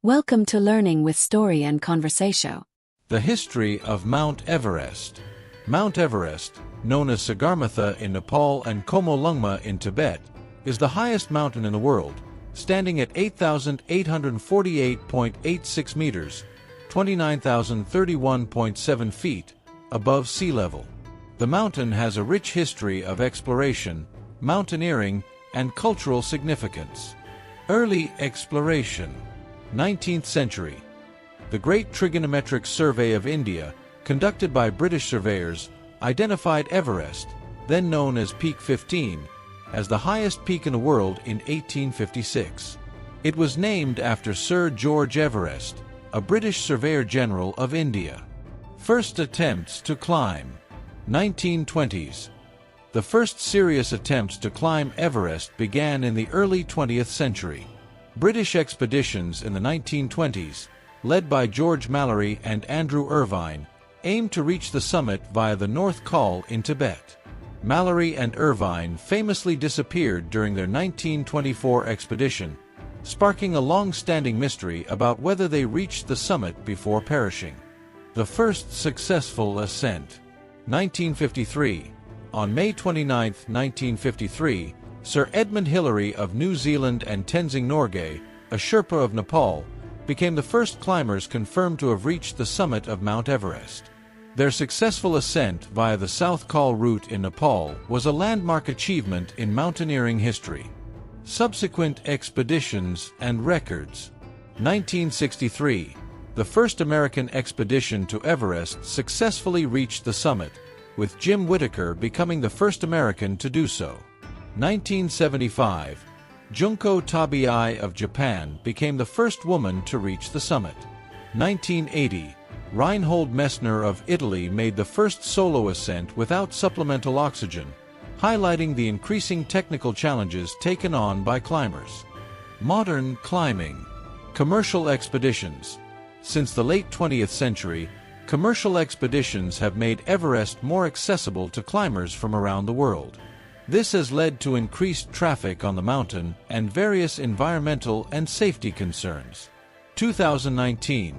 Welcome to Learning with Story and Conversation. The history of Mount Everest. Mount Everest, known as Sagarmatha in Nepal and Komolungma in Tibet, is the highest mountain in the world, standing at 8,848.86 meters, 29,031.7 feet, above sea level. The mountain has a rich history of exploration, mountaineering, and cultural significance. Early exploration. 19th century. The Great Trigonometric Survey of India, conducted by British surveyors, identified Everest, then known as Peak 15, as the highest peak in the world in 1856. It was named after Sir George Everest, a British Surveyor General of India. First attempts to climb. 1920s. The first serious attempts to climb Everest began in the early 20th century. British expeditions in the 1920s, led by George Mallory and Andrew Irvine, aimed to reach the summit via the North Col in Tibet. Mallory and Irvine famously disappeared during their 1924 expedition, sparking a long-standing mystery about whether they reached the summit before perishing. The first successful ascent. 1953. On May 29, 1953, Sir Edmund Hillary of New Zealand and Tenzing Norgay, a Sherpa of Nepal, became the first climbers confirmed to have reached the summit of Mount Everest. Their successful ascent via the South Col route in Nepal was a landmark achievement in mountaineering history. Subsequent expeditions and records. 1963. The first American expedition to Everest successfully reached the summit, with Jim Whittaker becoming the first American to do so. 1975. Junko Tabei of Japan became the first woman to reach the summit. 1980. Reinhold Messner of Italy made the first solo ascent without supplemental oxygen, highlighting the increasing technical challenges taken on by climbers. Modern climbing. Commercial expeditions. Since the late 20th century, commercial expeditions have made Everest more accessible to climbers from around the world. This has led to increased traffic on the mountain and various environmental and safety concerns. 2019.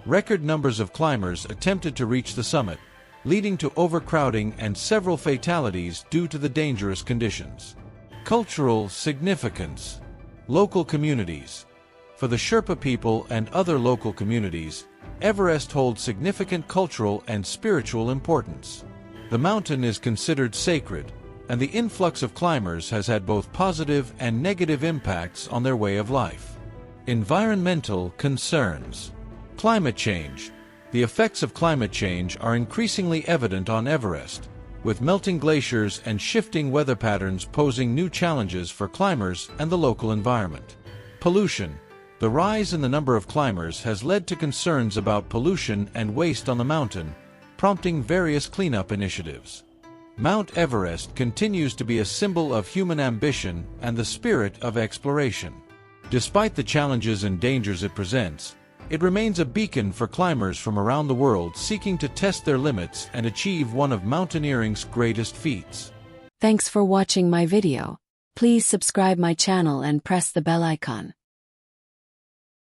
Record numbers of climbers attempted to reach the summit, leading to overcrowding and several fatalities due to the dangerous conditions. Cultural significance. Local communities. For the Sherpa people and other local communities, Everest holds significant cultural and spiritual importance. The mountain is considered sacred, and the influx of climbers has had both positive and negative impacts on their way of life. Environmental concerns. Climate change. The effects of climate change are increasingly evident on Everest, with melting glaciers and shifting weather patterns posing new challenges for climbers and the local environment. Pollution. The rise in the number of climbers has led to concerns about pollution and waste on the mountain, prompting various cleanup initiatives. Mount Everest continues to be a symbol of human ambition and the spirit of exploration. Despite the challenges and dangers it presents, it remains a beacon for climbers from around the world seeking to test their limits and achieve one of mountaineering's greatest feats. Thanks for watching my video. Please subscribe my channel and press the bell icon.